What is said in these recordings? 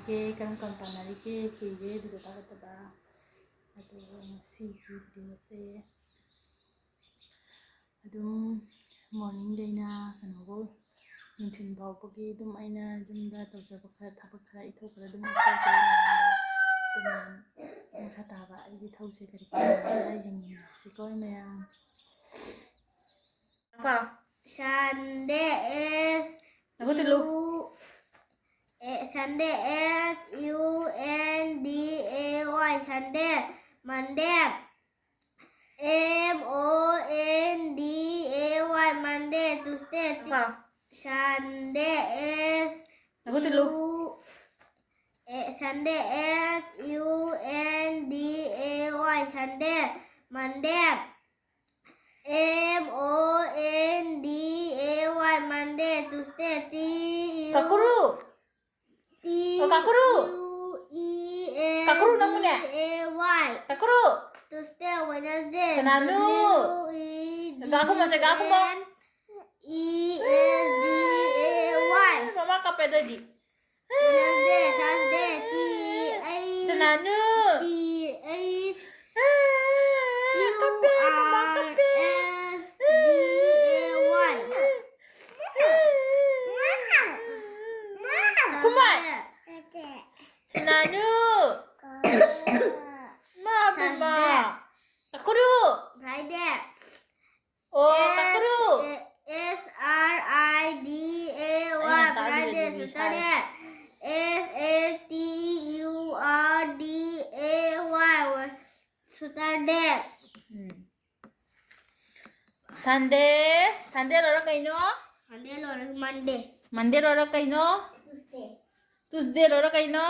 ꯀꯔꯝ ꯄꯥꯟꯅꯔꯤꯒꯦ ꯀꯨꯏꯔꯦ ꯑꯗꯨꯒ ꯇꯥꯒꯗꯕ ꯑꯗꯣ ꯉꯁꯤꯒꯤ ꯚꯤꯗꯤꯑꯣꯁꯦ ꯑꯗꯨꯝ ꯃꯣꯔꯅꯤꯡꯗꯩꯅ ꯀꯩꯅꯣꯐꯥꯎ ꯅꯨꯡꯊꯤꯜ ꯐꯥꯎꯕꯒꯤ ꯑꯗꯨꯝ ꯑꯩꯅ ꯌꯨꯝꯗ ꯇꯧꯖꯕ ꯈꯔ ꯊꯕꯛ ꯈꯔ ꯏꯊꯣꯛꯄꯗ ꯑꯗꯨꯝ ꯃꯈꯥ ꯇꯥꯕ ꯑꯩꯒꯤ ꯊꯧꯁꯦ ꯀꯔꯤ ꯀꯔꯤ ꯌꯦꯡꯃꯤꯟꯅꯁꯤꯀꯣ ꯃꯌꯥꯝ. Sunday S U N D A Y Sunday. Monday M O N D A Y Monday. Tuesday Sunday S U N D A Y Sunday. Monday M O N D A Y Monday. Tuesday T U E N D A Y. Tuesday Wednesday W E D N E S D A Y. Wednesday Thursday T H U R S D A Y. Friday S R I D A Y. Friday. Saturday S A T U R D A Y. Saturday. Sunday lo ra kai no Monday lo ra kai no Tuesday lo ra kai no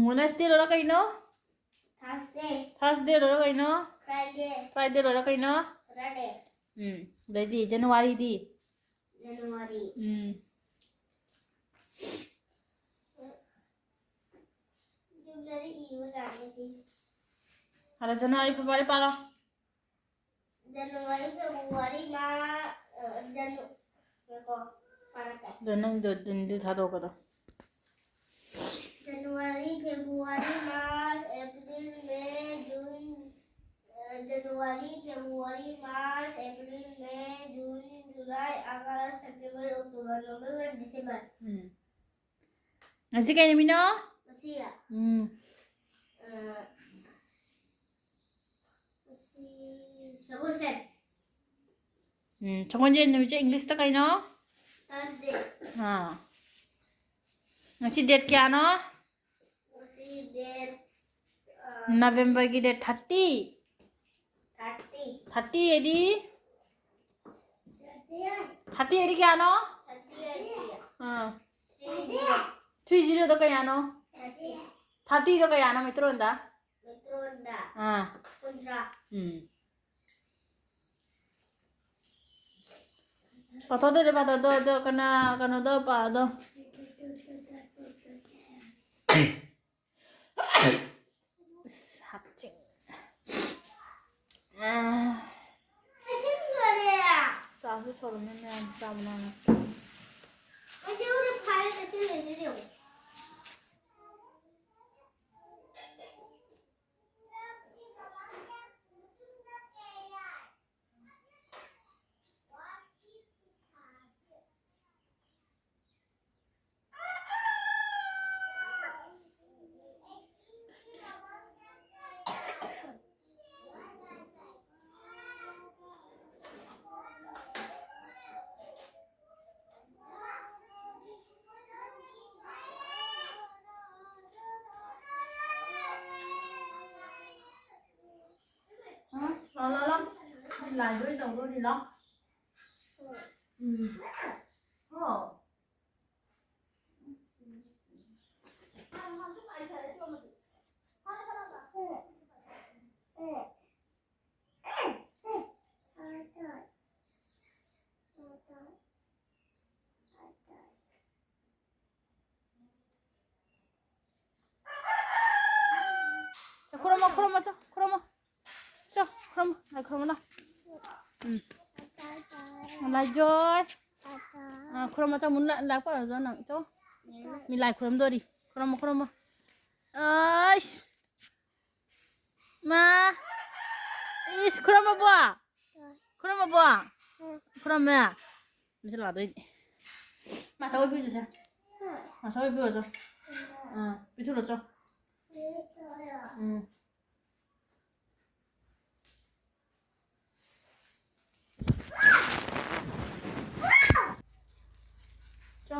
Wednesday lo ra kai no Thursday lo ra kai no Friday lo ra kai no Saturday. January di Ada January February pala January February January February March April May June. January February March April May June July August September October November December. Masih kayak Mino? Masih ya. Saguset. 정원지 누구지? English 또 kayo no? Thursday. Masih date kya no? Masih date November की date 30. 30 edi 30 edi kya no? 30 to kaya no? 30 to kaya no metro nda? Kontra. Pato do kana do pa do. Sakcing. Sahu sorumnya yang sama. Aja udah pahit kecil ini. Lại với đầu đôi đi lắm. Kurama. Là joy. Kurama cho muốn lại là có ở đó nặng cho. มีลายคุรมด้วยดิคุรมมาเอ้ยมาอิสคุรมมาบัวคุรมมาบัวคุรมเนี่ยไม่ใช่หรอด้วยมาช่วยพี่ดูสิมาช่วยพี่ดูสิพี่ทุเรศจ้ะจ้ะ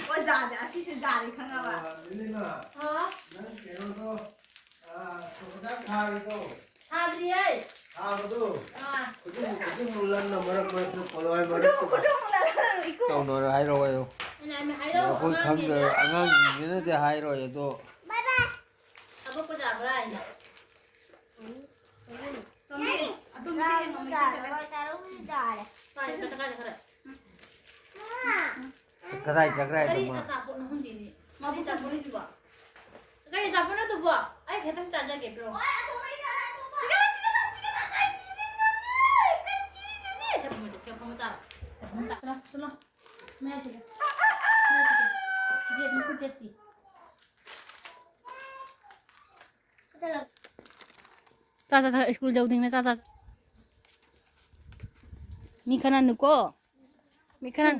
我咋的？其实咋的？看看吧。ꯇꯧꯅꯔ ꯍꯥꯏꯔꯛꯑꯣ ꯑꯩꯈꯣꯏ ꯈꯪꯗꯦ ꯑꯉꯥꯡꯁꯤꯡꯁꯤꯅꯗꯤ ꯍꯥꯏꯔꯣꯏ ꯑꯗꯣ ꯀꯗꯥꯏ ꯆꯠꯈ꯭ꯔꯦ ꯑꯗꯨꯃ Cái gì nó tụi vợ, anh phải thăm chàng cho kịp rồi. Cha school जाऊ देंगे cha मी खाना नुको मी खाना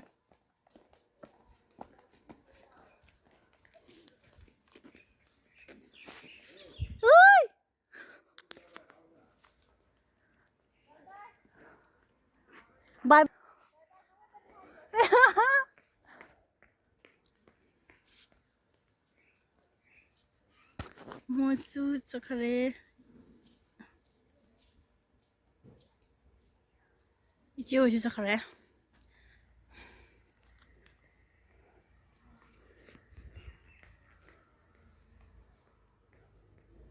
Bye. Mosu chakare. Ichi oju chakare.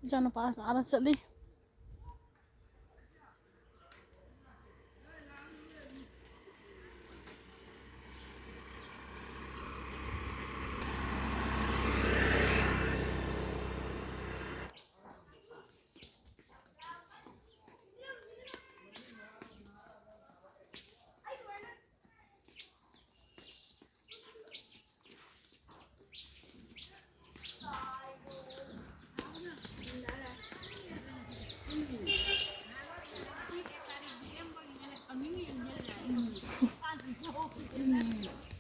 Jana pas ara chali.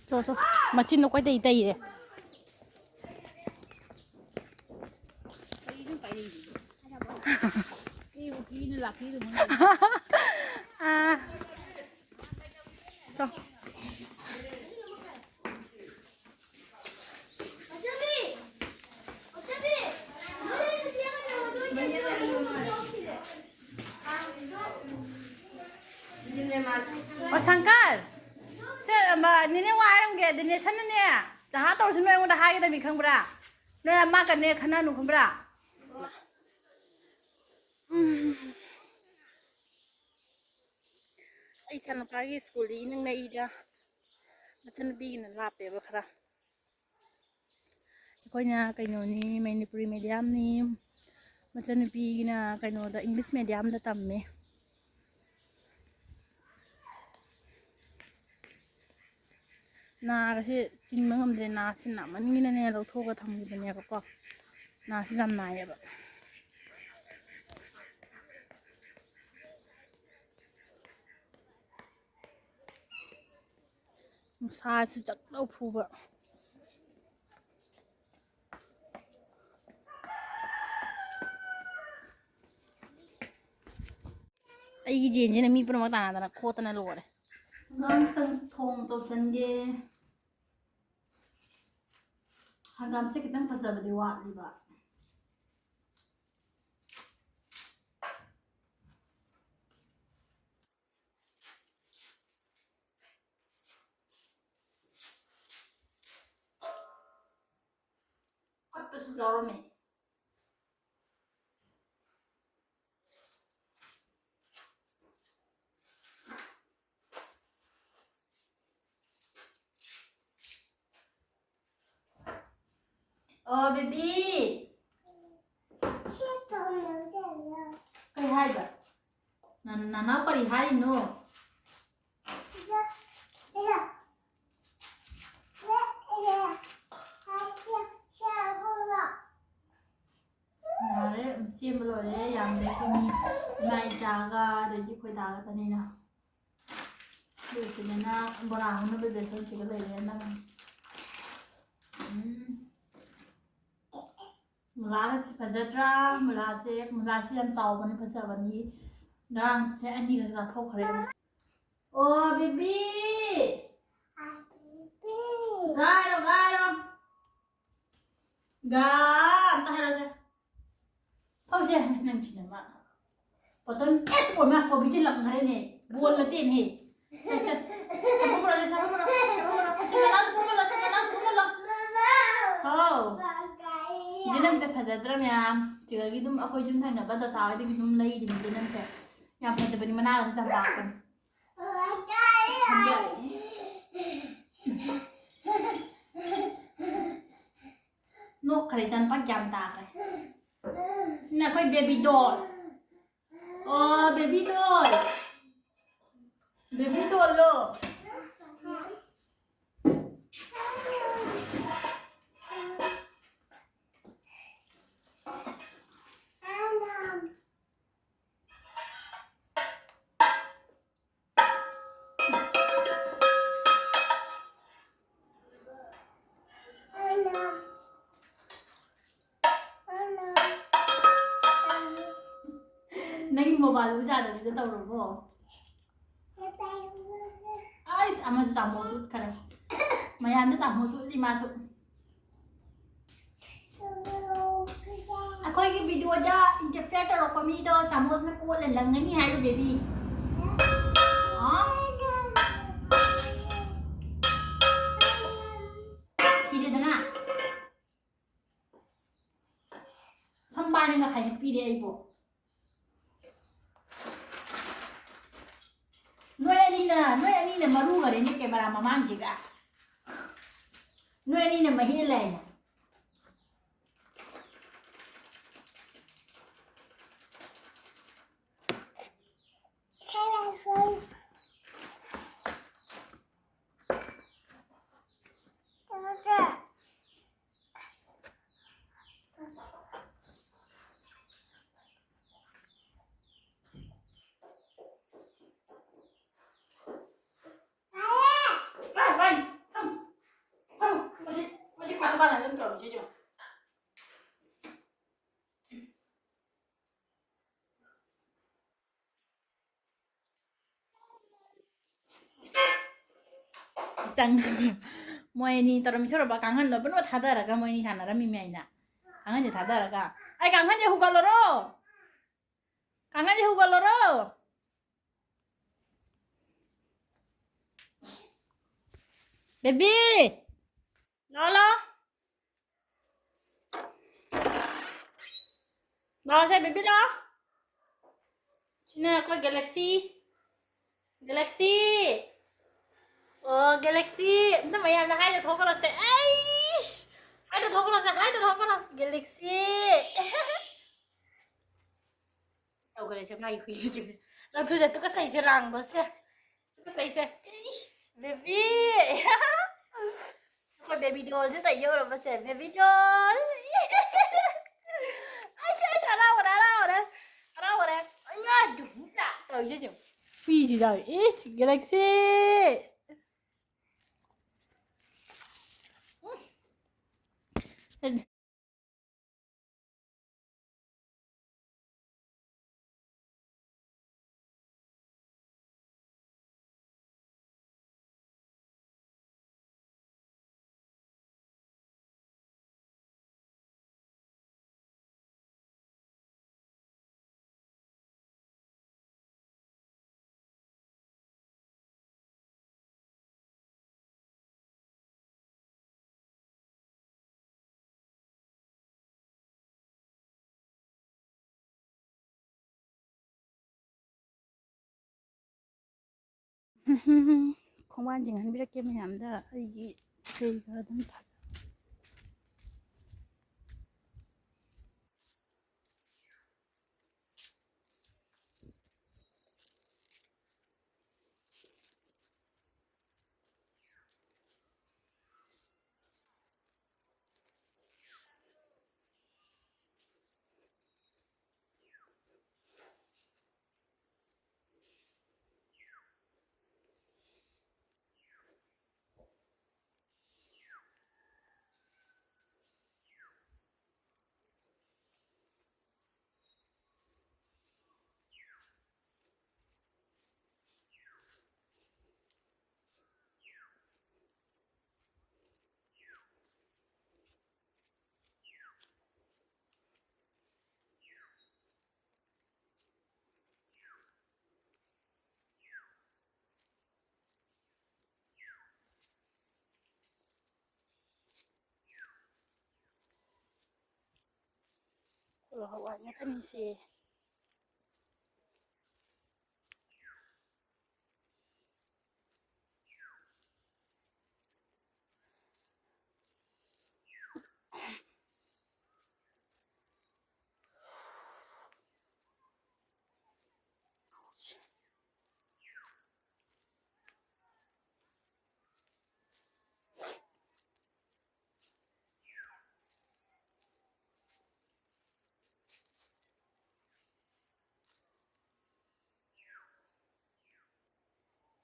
Cho mà chín nó quay tây tây đấy cho Shankar mà nè ngoài làm cái thì nè sẵn nè chả hát tàu xin mày đã hai cái tay mình không bra nè mà cái nè khăn nụ không bra ai sang nó cái school đi nâng này đi mà chân bị nó lạp để bớt ra coi nhà cái nó ní Manipuri medium ní mà chân bị na cái nó da English medium da tầm mẹนาที่จริงมันก็ไม่ได้นาสินะมันนี่เนี่ยเราโทรก็ทำอยู่แบบนี้ก็นาที่จำนายแบบซาสิจักเราพูแบบไอ้กี่เจนเจนมีประมาณต่างกันนะโคตรน่ารักเลยงั้นสังทงตัวสัญญาHagam se kitang pasal dewa liba. su zaurame oh baby kai hai ba na kari hai no ꯁꯦꯝꯕ ꯂꯣꯏꯔꯦ ꯌꯥꯝꯗꯦ ꯑꯩꯈꯣꯏ ꯃꯤ ꯏꯃꯥ ꯏꯆꯥꯒ ꯑꯗꯩꯗꯤ ꯑꯩꯈꯣꯏ ꯗꯥꯒꯇꯅꯤꯅ ꯑꯗꯨꯗꯨꯅ ꯕꯣꯔꯥ ꯍꯧꯅꯕ ꯕꯦꯁꯣꯟꯁꯤꯒ ꯂꯩꯔꯦ ꯅꯪ ꯃꯨꯂꯥꯒꯁꯤ ꯐꯖꯗ꯭ꯔꯥ ꯃꯨꯂꯥꯁꯦ ꯌꯥꯝ ꯆꯥꯎꯕꯅꯤ ꯐꯖꯕꯅꯤ ꯉꯔꯥꯡꯁꯦ ꯑꯅꯤꯔꯛ ꯆꯥꯊꯣꯛꯈ꯭ꯔꯦ ꯑꯣ ꯕꯦꯕꯤ ꯒꯥꯏꯔꯣ ꯒꯥ ꯑꯝꯇ ꯍꯥꯏꯔꯣꯁꯦ ꯊꯧꯁꯦ ꯅꯪꯁꯤꯅ 버튼 S 보면 거기지 랑하네 볼라 떼네 사람으로 어 지난번에 파자드라면 제가 기둥 아까 좀 당나봐도 사와야 되기 좀 레이디 지난번에 야 파자버니 만나서 잡아건 너 그래 전 밖에 안 닿아 Sina koy baby doll. Oh, baby doll. Baby doll lo. Naging mobile masyado dito tawro mo. Ay, ama sa samosut ka rin. Mayan na samosut, imasut. Ako yung video da, interfere taro kami do, samos na po lang nga ni hayo baby. Sila na nga. Sambay nga kayo pili ay po. Noi anina maru gare ni ke bara mamang jiga. Noi anina mahile na. 짱 뭐니 따라미 저러봐 강한 너 번호 다 달아가 뭐니 자나라 미미아이나 강한지 다 달아가 아이 강한지 후갈러로 강한지 후갈러로 베비 나와서 베비 나 지나 아까 갤럭시 Oh, Galaxy. Ito maya na kayo thoko na sa. Ay! Hayo thoko na. Galaxy. Tao ko rin siya ngay kuya siya. Lato siya to ka sa rang do siya. To ka sa baby. Ako baby doll siya tayo ra ba siya? Baby doll. Ay siya ra. Ay nga dula. Tao siya. Kuya siya. Galaxy. And ꯈꯣꯡꯕꯥꯟ ꯆꯤꯡꯍꯟꯕꯤꯔꯛꯀꯦ ꯃꯌꯥꯝꯗ ꯑꯩꯒꯤ ꯏꯁꯩꯒ ꯑꯗꯨꯝ ꯊꯥ ꯍꯋꯥꯏ ꯉꯥꯛꯇꯅꯤꯁꯦ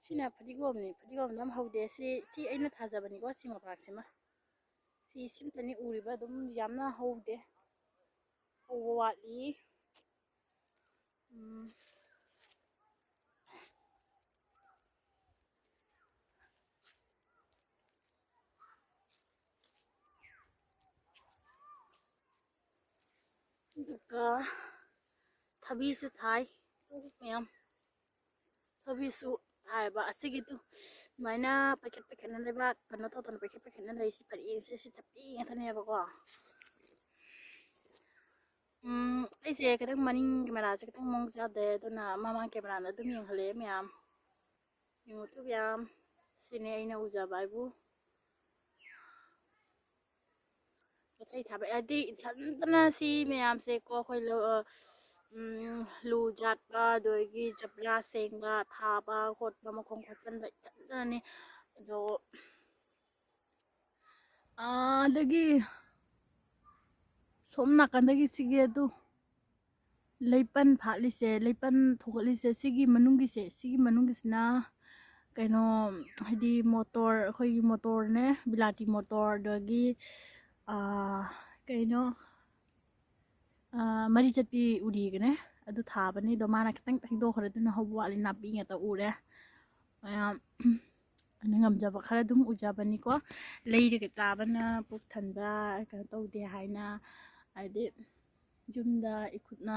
ꯁꯤꯅ ꯐꯗꯤꯒꯣꯝꯅꯤ ꯐꯗꯤꯒꯣꯝ ꯌꯥꯝ ꯍꯧꯗꯦ ꯁꯤ ꯑꯩꯅ ꯊꯥꯖꯕꯅꯤꯀꯣ ꯁꯤ ꯃꯄꯥꯛꯁꯤꯃ ꯁꯤꯝꯇꯅꯤ ꯎꯔꯤꯕ ꯑꯗꯨꯝ ꯌꯥꯝꯅ ꯍꯧꯗꯦ ꯍꯧꯕ ꯋꯥꯠꯂꯤ ꯑꯗꯨꯒ ꯊꯕꯤꯁꯨ ꯊꯥꯏ ꯃꯌꯥꯝ ꯊꯕꯤꯁꯨ ꯊꯥꯏꯕ ꯑꯁꯤꯒꯤꯗꯨ ꯁꯨꯃꯥꯏꯅ ꯄꯩꯈꯠꯅ ꯂꯩꯕꯥꯛ ꯀꯩꯅꯣ ꯇꯧꯗꯅ ꯄꯩꯈꯠꯅ ꯂꯩꯁꯤ ꯄꯔꯦꯡꯁꯦ ꯁꯤ ꯊꯕꯤ ꯉꯥꯛꯇꯅꯦꯕꯀꯣ ꯑꯩꯁꯦ ꯈꯤꯇꯪ ꯃꯅꯤꯡ ꯀꯦꯃꯦꯔꯥꯁꯦ ꯈꯤꯇꯪ ꯃꯑꯣꯡ ꯆꯥꯗꯦ ꯑꯗꯨꯅ ꯃꯃꯥꯡ ꯀꯦꯃꯦꯔꯥꯅ ꯑꯗꯨꯝ ꯌꯦꯡꯍꯜꯂꯦ ꯃꯌꯥꯝ ꯌꯦꯡꯉꯨꯇꯨ ꯃꯌꯥꯝ ꯁꯤꯅꯦ ꯑꯩꯅ ꯎꯖꯕ ꯍꯥꯏꯕꯨ ꯄꯣꯠꯆꯩ ꯊꯥꯕ ꯍꯥꯏꯗꯤ ꯏꯊꯟꯇꯅ ꯁꯤ ꯃꯌꯥꯝꯁꯦꯀꯣ ꯑꯩꯈꯣꯏ ꯂꯨ ꯖꯥꯠꯄ ꯑꯗꯒꯤ ꯖꯕ꯭ꯔꯥ ꯁꯦꯡꯕ ꯊꯥꯕ ꯈꯣꯠꯄ ꯃꯈꯣꯡ ꯈꯣꯠꯆꯟꯕ ꯏꯊꯟꯇꯅꯅꯤ ꯑꯗꯣ ꯑꯗꯒꯤ ꯁꯣꯝ ꯅꯥꯀꯟꯗꯒꯤ ꯁꯤꯒꯤ ꯑꯗꯨ ꯂꯩꯄꯟ ꯐꯥꯠꯂꯤꯁꯦ ꯂꯩꯄꯟ ꯊꯣꯛꯒꯠꯂꯤꯁꯦ ꯁꯤꯒꯤ ꯃꯅꯨꯡꯒꯤꯁꯤꯅ ꯀꯩꯅꯣ ꯍꯥꯏꯗꯤ ꯃꯣꯇꯣꯔ ꯑꯩꯈꯣꯏꯒꯤ ꯃꯣꯇꯣꯔꯅꯦ ꯕꯤꯂꯥꯇꯤ ꯃꯣꯇꯣꯔ ꯑꯗꯒꯤ ꯀꯩꯅꯣ ꯃꯔꯤ ꯆꯠꯄꯤ ꯎꯔꯤꯒꯅꯦ ꯑꯗꯨ ꯊꯥꯕꯅꯤ ꯑꯗꯣ ꯃꯥꯅ ꯈꯤꯇꯪ ꯊꯩꯗꯣꯛꯈ꯭ꯔꯦ ꯑꯗꯨꯅ ꯍꯧꯕ ꯋꯥꯠꯂꯤ ꯅꯥꯄꯤ ꯉꯥꯛꯇ ꯎꯔꯦ ꯃꯌꯥꯝ ꯑꯩꯅ ꯉꯝꯖꯕ ꯈꯔ ꯑꯗꯨꯝ ꯎꯖꯕꯅꯤꯀꯣ ꯂꯩꯔꯒ ꯆꯥꯕꯅ ꯄꯨꯛ ꯊꯟꯕ ꯀꯩꯅꯣ ꯇꯧꯗꯦ ꯍꯥꯏꯅ ꯍꯥꯏꯗꯤ ꯌꯨꯝꯗ ꯏꯈꯨꯠꯅ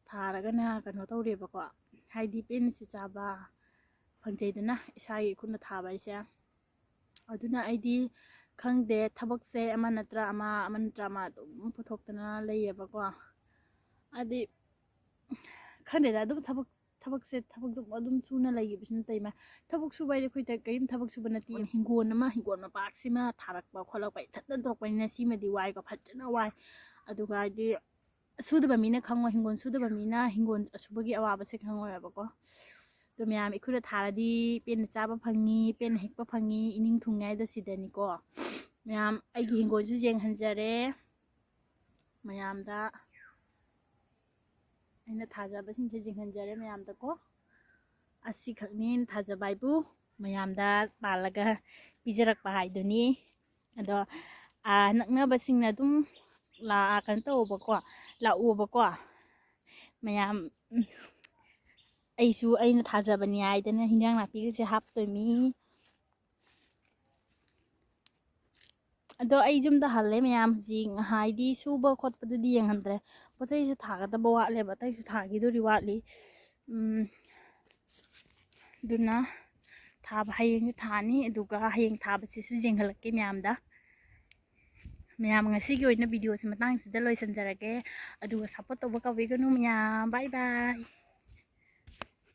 ꯊꯥꯔꯒꯅ ꯀꯩꯅꯣ ꯇꯧꯔꯦꯕꯀꯣ ꯍꯥꯏꯗꯤ ꯄꯦꯟꯅꯁꯨ ꯆꯥꯕ ꯐꯪꯖꯩꯗꯅ ꯏꯁꯥꯒꯤ ꯏꯈꯨꯠꯅ ꯊꯥꯕ ꯍꯥꯏꯁꯦ ꯑꯗꯨꯅ ꯑꯩꯗꯤ ꯈꯪꯗꯦ ꯊꯕꯛꯁꯦ ꯑꯃ ꯅꯠꯇ꯭ꯔ ꯑꯃ ꯑꯗꯨꯝ ꯄꯨꯊꯣꯛꯇꯅ ꯂꯩꯌꯦꯕꯀꯣ ꯍꯥꯏꯗꯤ ꯈꯪꯗꯦꯗ ꯑꯗꯨꯝ ꯊꯕꯛꯁꯦ ꯑꯗꯨꯝ ꯁꯨꯅ ꯂꯩꯈꯤꯕꯁꯨ ꯅꯠꯇꯦ ꯊꯕꯛ ꯁꯨꯕ ꯍꯥꯏꯗꯤ ꯑꯩꯈꯣꯏ ꯀꯔꯤꯝ ꯊꯕꯛ ꯁꯨꯕ ꯅꯠꯇꯦ ꯍꯤꯡꯒꯣꯜ ꯃꯄꯥꯛꯁꯤꯃ ꯊꯥꯔꯛꯄ ꯈꯣꯠꯂꯛꯄ ꯏꯊꯟꯇ ꯇꯧꯔꯛꯄꯅꯤꯅ ꯁꯤꯃꯗꯤ ꯋꯥꯏꯀꯣ ꯐꯖꯅ ꯋꯥꯏ ꯑꯗꯨꯒ ꯍꯥꯏꯗꯤ ꯁꯨꯗꯕ ꯃꯤꯅ ꯈꯪꯉꯣꯏ ꯍꯤꯡꯒꯣꯜ ꯁꯨꯗꯕ ꯃꯤꯅ ꯍꯤꯡꯒꯣꯜ ꯁꯨꯕꯒꯤ ꯑꯋꯥꯕꯁꯦ ꯈꯪꯉꯣꯏꯕꯀꯣ ꯑꯗꯨ ꯃꯌꯥꯝ ꯏꯈꯨꯠꯅ ꯊꯥꯔꯗꯤ ꯄꯦꯟꯅ ꯆꯥꯕ ꯐꯪꯉꯤ ꯄꯦꯟꯅ ꯍꯦꯛꯄ ꯐꯪꯉꯤ ꯏꯅꯤꯡ ꯊꯨꯡꯉꯥꯏꯗ ꯁꯤꯗꯅꯤꯀꯣ ꯃꯌꯥꯝ ꯑꯩꯒꯤ ꯍꯤꯡꯒꯣꯜꯁꯨ ꯌꯦꯡꯍꯟꯖꯔꯦ ꯃꯌꯥꯝꯗ ꯑꯩꯅ ꯊꯥꯖꯕꯁꯤꯡꯁꯦ ꯌꯦꯡꯍꯟꯖꯔꯦ ꯃꯌꯥꯝꯗꯀꯣ ꯑꯁꯤꯈꯛꯅꯤ ꯊꯥꯖꯕ ꯍꯥꯏꯕꯨ ꯃꯌꯥꯝꯗ ꯄꯥꯜꯂꯒ ꯄꯤꯖꯔꯛꯄ ꯍꯥꯏꯗꯨꯅꯤ ꯑꯗꯣ ꯅꯛꯅꯕꯁꯤꯡꯅ ꯑꯗꯨꯝ ꯀꯩꯅꯣ ꯇꯧꯕꯀꯣ ꯂꯥꯛꯎꯕꯀꯣ ꯃꯌꯥꯝ ꯑꯩꯅ ꯊꯥꯖꯕꯅꯤ ꯍꯥꯏꯗꯅ ꯍꯤꯟꯖꯥꯡ ꯅꯥꯄꯤꯒꯁꯦ ꯍꯥꯞꯇꯣꯏꯅꯤ ꯑꯗꯣ ꯑꯩ ꯌꯨꯝꯗ ꯍꯜꯂꯦ ꯃꯌꯥꯝ ꯍꯧꯖꯤꯛ ꯍꯥꯏꯗꯤ ꯁꯨꯕ ꯈꯣꯠꯄꯗꯨꯗꯤ ꯌꯦꯡꯍꯟꯗ꯭ꯔꯦ ꯄꯣꯠ ꯆꯩꯁꯨ ꯊꯥꯒꯗꯕ ꯋꯥꯠꯂꯦꯕ ꯑꯇꯩꯁꯨ ꯊꯥꯈꯤꯗꯣꯔꯤ ꯋꯥꯠꯂꯤ ꯑꯗꯨꯅ ꯍꯌꯦꯡꯁꯨ ꯊꯥꯅꯤ ꯑꯗꯨꯒ ꯍꯌꯦꯡ ꯊꯥꯕꯁꯤꯁꯨ ꯌꯦꯡꯍꯜꯂꯛꯀꯦ ꯃꯌꯥꯝ ꯉꯁꯤꯒꯤ ꯑꯣꯏꯅ ꯚꯤꯗꯤꯑꯣꯁꯤ ꯃꯇꯥꯡꯁꯤꯗ ꯂꯣꯏꯁꯤꯟꯖꯔꯒꯦ ꯑꯗꯨꯒ ꯁꯞꯄꯣꯔꯠ ꯇꯧꯕ ꯀꯥꯎꯕꯤꯒꯅꯨ ꯃꯌꯥꯝ ꯕꯥꯏ ꯕꯥꯏ